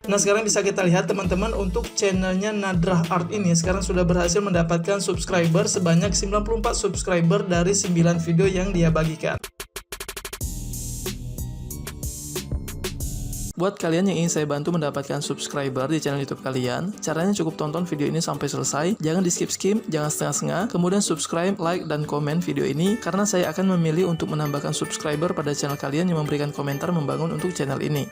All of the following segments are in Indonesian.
Nah, sekarang bisa kita lihat teman-teman, untuk channelnya Nadrah Art ini sekarang sudah berhasil mendapatkan subscriber sebanyak 94 subscriber dari 9 video yang dia bagikan. Buat kalian yang ingin saya bantu mendapatkan subscriber di channel YouTube kalian, caranya cukup tonton video ini sampai selesai, jangan di skip-skip, jangan setengah-setengah, kemudian subscribe, like, dan komen video ini, karena saya akan memilih untuk menambahkan subscriber pada channel kalian yang memberikan komentar membangun untuk channel ini.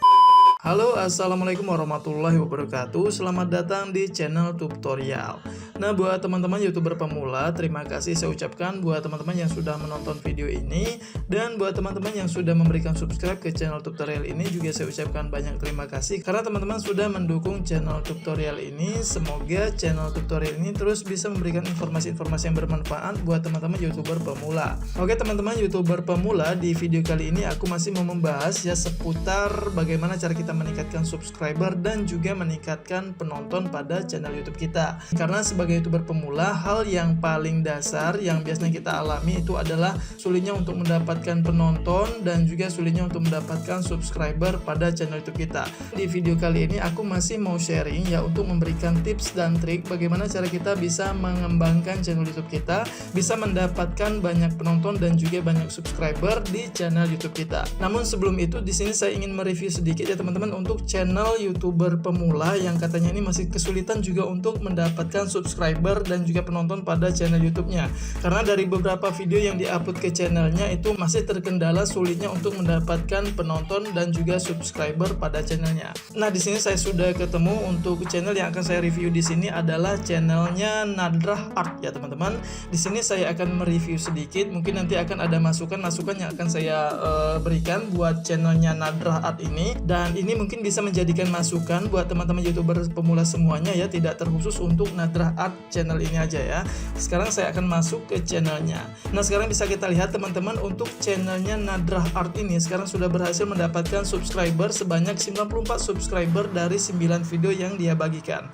Halo, assalamualaikum warahmatullahi wabarakatuh. Selamat datang di channel tutorial. Nah, buat teman-teman YouTuber pemula, terima kasih saya ucapkan buat teman-teman yang sudah menonton video ini, dan buat teman-teman yang sudah memberikan subscribe ke channel tutorial ini juga saya ucapkan banyak terima kasih karena teman-teman sudah mendukung channel tutorial ini. Semoga channel tutorial ini terus bisa memberikan informasi-informasi yang bermanfaat buat teman-teman YouTuber pemula. Oke teman-teman YouTuber pemula, di video kali ini aku masih mau membahas ya seputar bagaimana cara kita meningkatkan subscriber dan juga meningkatkan penonton pada channel YouTube kita. Karena sebagai YouTuber pemula, hal yang paling dasar yang biasanya kita alami itu adalah sulitnya untuk mendapatkan penonton dan juga sulitnya untuk mendapatkan subscriber pada channel YouTube kita. Di video kali ini aku masih mau sharing ya untuk memberikan tips dan trik bagaimana cara kita bisa mengembangkan channel YouTube kita, bisa mendapatkan banyak penonton dan juga banyak subscriber di channel YouTube kita. Namun sebelum itu, di sini saya ingin mereview sedikit ya teman-teman untuk channel YouTuber pemula yang katanya ini masih kesulitan juga untuk mendapatkan subscriber dan juga penonton pada channel YouTube-nya. Karena dari beberapa video yang diupload ke channelnya itu masih terkendala sulitnya untuk mendapatkan penonton dan juga subscriber pada channelnya. Nah, di sini saya sudah ketemu untuk channel yang akan saya review di sini adalah channelnya Nadrah Art ya teman-teman. Di sini saya akan mereview sedikit, mungkin nanti akan ada masukan-masukan yang akan saya berikan buat channelnya Nadrah Art ini, dan ini mungkin bisa menjadikan masukan buat teman-teman YouTuber pemula semuanya ya, tidak terkhusus untuk Nadrah Art channel ini aja ya. Sekarang saya akan masuk ke channelnya. Nah, sekarang bisa kita lihat teman-teman, untuk channelnya Nadrah Art ini sekarang sudah berhasil mendapatkan subscriber sebanyak 94 subscriber dari 9 video yang dia bagikan.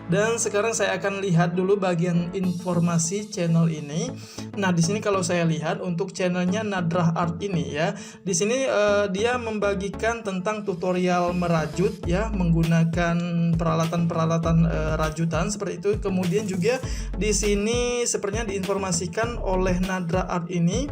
Dan sekarang saya akan lihat dulu bagian informasi channel ini. Nah, di sini kalau saya lihat untuk channelnya Nadrah Art ini ya, di sini dia membagikan tentang tutorial merajut ya, menggunakan peralatan-peralatan rajutan seperti itu. Kemudian juga di sini sepertinya diinformasikan oleh Nadrah Art ini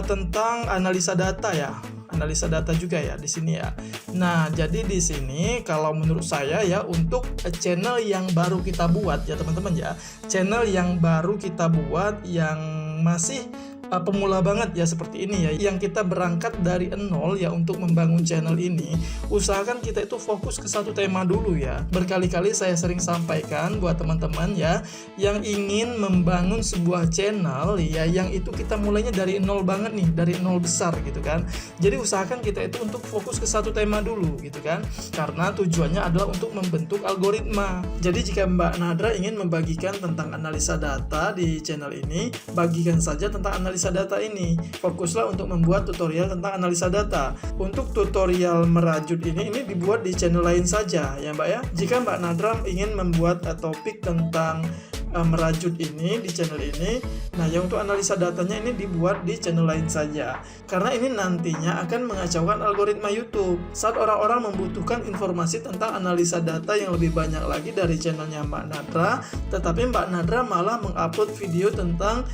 tentang analisa data ya. Analisa data juga ya di sini ya. Nah, jadi di sini kalau menurut saya ya, untuk channel yang baru kita buat ya teman-teman ya, channel yang baru kita buat yang masih pemula banget ya seperti ini ya, yang kita berangkat dari nol ya untuk membangun channel ini, usahakan kita itu fokus ke satu tema dulu ya. Berkali-kali saya sering sampaikan buat teman-teman ya yang ingin membangun sebuah channel ya, yang itu kita mulainya dari nol banget nih, dari nol besar gitu kan. Jadi usahakan kita itu untuk fokus ke satu tema dulu gitu kan, karena tujuannya adalah untuk membentuk algoritma. Jadi jika Mbak Nadrah ingin membagikan tentang analisa data di channel ini, bagikan saja tentang analisa data ini. Fokuslah untuk membuat tutorial tentang analisa data. Untuk tutorial merajut ini dibuat di channel lain saja ya Mbak ya. Jika Mbak Nadrah ingin membuat topik tentang merajut ini di channel ini, nah yang untuk analisa datanya ini dibuat di channel lain saja, karena ini nantinya akan mengacaukan algoritma YouTube saat orang-orang membutuhkan informasi tentang analisa data yang lebih banyak lagi dari channelnya Mbak Nadrah, tetapi Mbak Nadrah malah mengupload video tentang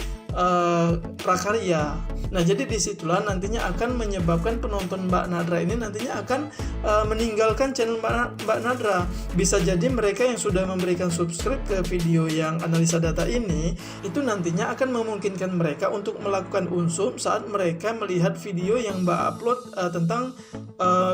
prakarya. Nah, jadi disitulah nantinya akan menyebabkan penonton Mbak Nadrah ini nantinya akan meninggalkan channel Mbak Nadrah. Bisa jadi mereka yang sudah memberikan subscribe ke video yang analisa data ini, itu nantinya akan memungkinkan mereka untuk melakukan unsub saat mereka melihat video yang Mbak upload tentang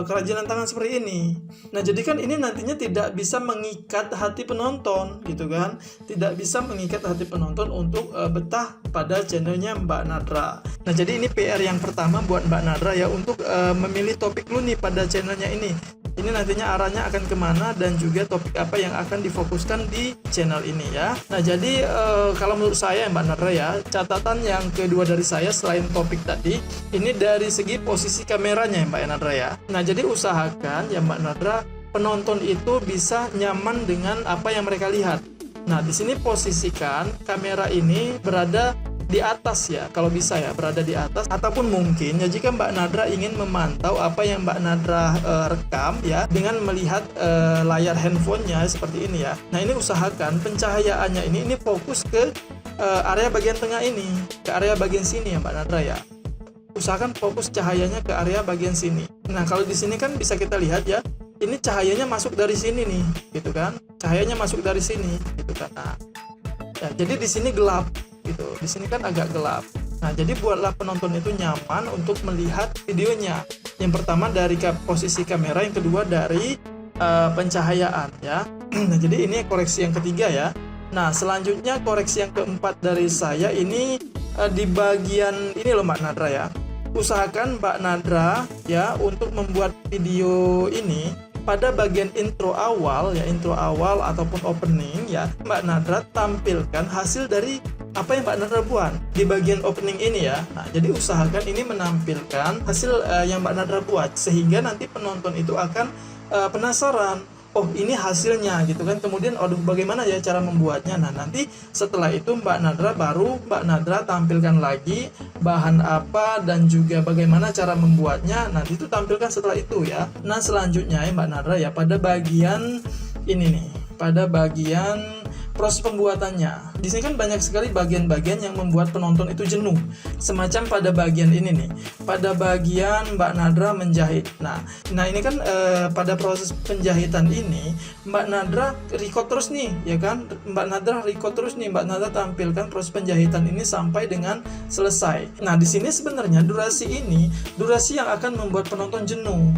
kerajinan tangan seperti ini. Nah, jadi kan ini nantinya tidak bisa mengikat hati penonton gitu kan, tidak bisa mengikat hati penonton untuk betah pada channelnya Mbak Nadrah. Nah, jadi ini PR yang pertama buat Mbak Nadrah ya, untuk memilih topik lu nih pada channelnya ini. Ini nantinya arahnya akan kemana dan juga topik apa yang akan difokuskan di channel ini ya. Nah, jadi kalau menurut saya Mbak Nadrah ya, catatan yang kedua dari saya selain topik tadi, ini dari segi posisi kameranya ya Mbak Nadrah ya. Nah, jadi usahakan ya Mbak Nadrah, penonton itu bisa nyaman dengan apa yang mereka lihat. Nah, di sini posisikan kamera ini berada di atas ya, kalau bisa ya berada di atas, ataupun mungkin ya jika Mbak Nadra ingin memantau apa yang Mbak Nadra rekam ya dengan melihat layar handphonenya seperti ini ya. Nah ini usahakan pencahayaannya ini fokus ke area bagian tengah ini, ke area bagian sini ya Mbak Nadra ya. Usahakan fokus cahayanya ke area bagian sini. Nah kalau di sini kan bisa kita lihat ya, ini cahayanya masuk dari sini nih, gitu kan? Cahayanya masuk dari sini, gitu kan? Nah, ya, jadi di sini gelap, gitu. Di sini kan agak gelap. Nah jadi buatlah penonton itu nyaman untuk melihat videonya. Yang pertama dari posisi kamera, yang kedua dari pencahayaan ya. Nah jadi ini koreksi yang ketiga ya. Nah selanjutnya koreksi yang keempat dari saya ini di bagian ini loh Mbak Nadra ya. Usahakan Mbak Nadra ya untuk membuat video ini pada bagian intro awal ya, intro awal ataupun opening ya, Mbak Nadra tampilkan hasil dari apa yang Mbak Nadra buat di bagian opening ini ya. Nah, jadi usahakan ini menampilkan hasil yang Mbak Nadra buat sehingga nanti penonton itu akan penasaran. Oh ini hasilnya gitu kan, kemudian aduh bagaimana ya cara membuatnya. Nah nanti setelah itu Mbak Nadra tampilkan lagi bahan apa dan juga bagaimana cara membuatnya, nanti itu tampilkan setelah itu ya. Nah selanjutnya ya Mbak Nadra ya, pada bagian ini nih, pada bagian proses pembuatannya. Di sini kan banyak sekali bagian-bagian yang membuat penonton itu jenuh. Semacam pada bagian ini nih, pada bagian Mbak Nadra menjahit. Nah ini kan pada proses penjahitan ini Mbak Nadra record terus nih, ya kan? Mbak Nadra tampilkan proses penjahitan ini sampai dengan selesai. Nah di sini sebenarnya durasi yang akan membuat penonton jenuh,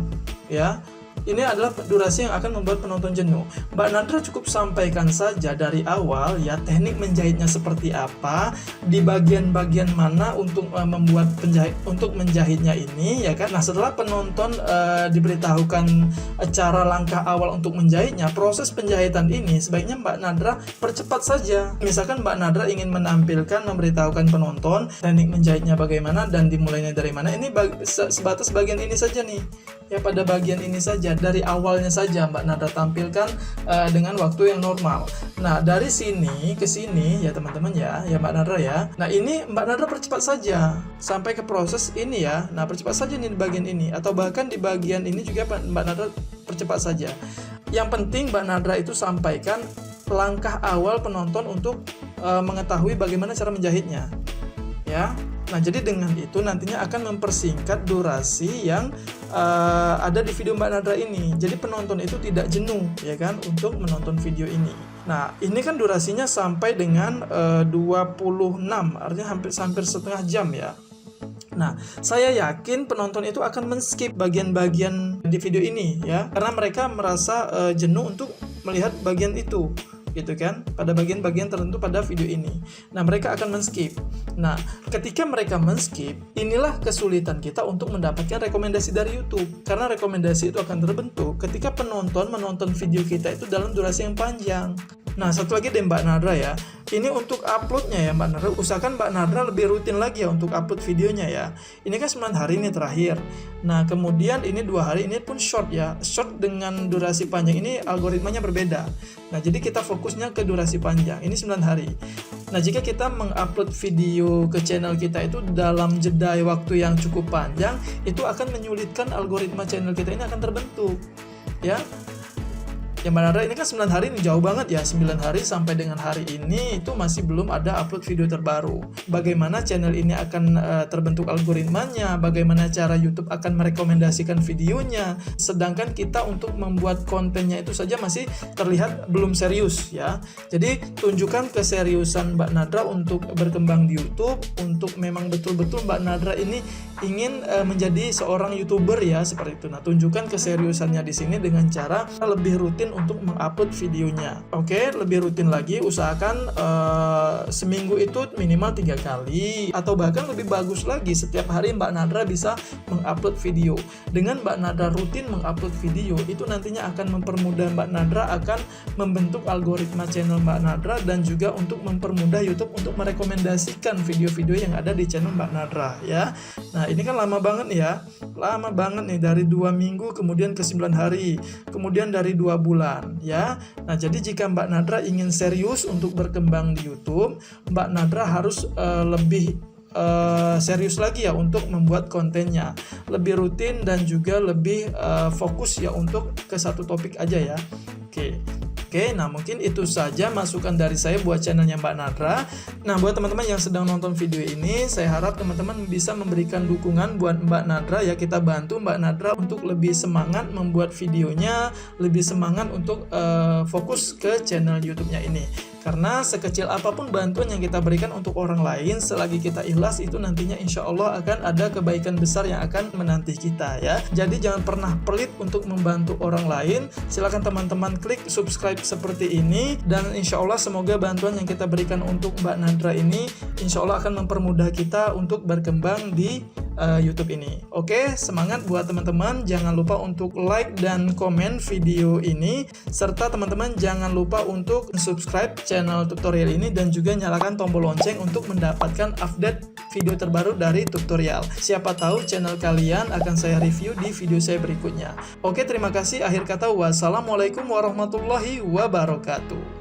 ya. Ini adalah durasi yang akan membuat penonton jenuh. Mbak Nadra cukup sampaikan saja dari awal ya teknik menjahitnya seperti apa, di bagian-bagian mana untuk menjahitnya ini ya kan. Nah setelah penonton diberitahukan cara langkah awal untuk menjahitnya, proses penjahitan ini sebaiknya Mbak Nadra percepat saja. Misalkan Mbak Nadra ingin memberitahukan penonton teknik menjahitnya bagaimana dan dimulainya dari mana, ini sebatas bagian ini saja nih ya, pada bagian ini saja, dari awalnya saja Mbak Nadra tampilkan dengan waktu yang normal. Nah dari sini ke sini ya teman-teman ya Mbak Nadra ya. Nah ini Mbak Nadra percepat saja sampai ke proses ini ya. Nah percepat saja nih di bagian ini, atau bahkan di bagian ini juga Mbak Nadra percepat saja. Yang penting Mbak Nadra itu sampaikan langkah awal penonton untuk mengetahui bagaimana cara menjahitnya ya. Nah jadi dengan itu nantinya akan mempersingkat durasi yang ada di video Mbak Nadra ini. Jadi penonton itu tidak jenuh ya kan untuk menonton video ini. Nah ini kan durasinya sampai dengan 26, artinya hampir setengah jam ya. Nah saya yakin penonton itu akan men-skip bagian-bagian di video ini ya, karena mereka merasa jenuh untuk melihat bagian itu gitu kan, pada bagian-bagian tertentu pada video ini. Nah mereka akan men-skip. Nah ketika mereka men-skip, inilah kesulitan kita untuk mendapatkan rekomendasi dari YouTube, karena rekomendasi itu akan terbentuk ketika penonton menonton video kita itu dalam durasi yang panjang. Nah satu lagi deh Mbak Nadra ya, ini untuk uploadnya ya Mbak Nadra, usahakan Mbak Nadra lebih rutin lagi ya untuk upload videonya ya. Ini kan 9 hari ini terakhir. Nah kemudian ini 2 hari ini pun short ya, short dengan durasi panjang ini algoritmanya berbeda. Nah jadi kita fokusnya ke durasi panjang, ini 9 hari. Nah jika kita mengupload video ke channel kita itu dalam jeda waktu yang cukup panjang, itu akan menyulitkan algoritma channel kita ini akan terbentuk ya. Ya Mbak Nadra, ini kan 9 hari ini jauh banget ya, 9 hari sampai dengan hari ini itu masih belum ada upload video terbaru. Bagaimana channel ini akan terbentuk algoritmanya, bagaimana cara YouTube akan merekomendasikan videonya, sedangkan kita untuk membuat kontennya itu saja masih terlihat belum serius ya. Jadi tunjukkan keseriusan Mbak Nadra untuk berkembang di YouTube, untuk memang betul-betul Mbak Nadra ini ingin menjadi seorang YouTuber ya, seperti itu. Nah tunjukkan keseriusannya di sini dengan cara lebih rutin untuk mengupload videonya. Oke, lebih rutin lagi, usahakan seminggu itu minimal 3 kali, atau bahkan lebih bagus lagi setiap hari Mbak Nadra bisa mengupload video. Dengan Mbak Nadra rutin mengupload video, itu nantinya akan mempermudah Mbak Nadra akan membentuk algoritma channel Mbak Nadra, dan juga untuk mempermudah YouTube untuk merekomendasikan video-video yang ada di channel Mbak Nadra ya. Nah, ini kan lama banget nih ya. Lama banget nih, dari 2 minggu kemudian ke 9 hari, kemudian dari 2 bulan ya. Nah, jadi jika Mbak Nadra ingin serius untuk berkembang di YouTube, Mbak Nadra harus lebih serius lagi ya untuk membuat kontennya, lebih rutin dan juga lebih fokus ya untuk ke satu topik aja ya. Oke, nah mungkin itu saja masukan dari saya buat channelnya Mbak Nadra. Nah, buat teman-teman yang sedang nonton video ini, saya harap teman-teman bisa memberikan dukungan buat Mbak Nadra ya. Kita bantu Mbak Nadra untuk lebih semangat membuat videonya, lebih semangat untuk fokus ke channel YouTube-nya ini. Karena sekecil apapun bantuan yang kita berikan untuk orang lain, selagi kita ikhlas, itu nantinya insya Allah akan ada kebaikan besar yang akan menanti kita ya. Jadi jangan pernah pelit untuk membantu orang lain. Silakan teman-teman klik subscribe seperti ini, dan insya Allah semoga bantuan yang kita berikan untuk Mbak Nadra ini insya Allah akan mempermudah kita untuk berkembang di YouTube ini. Oke, semangat buat teman-teman. Jangan lupa untuk like dan komen video ini, serta teman-teman jangan lupa untuk subscribe channel tutorial ini dan juga nyalakan tombol lonceng untuk mendapatkan update video terbaru dari tutorial. Siapa tahu channel kalian akan saya review di video saya berikutnya. Oke, terima kasih. Akhir kata, wassalamualaikum warahmatullahi wabarakatuh.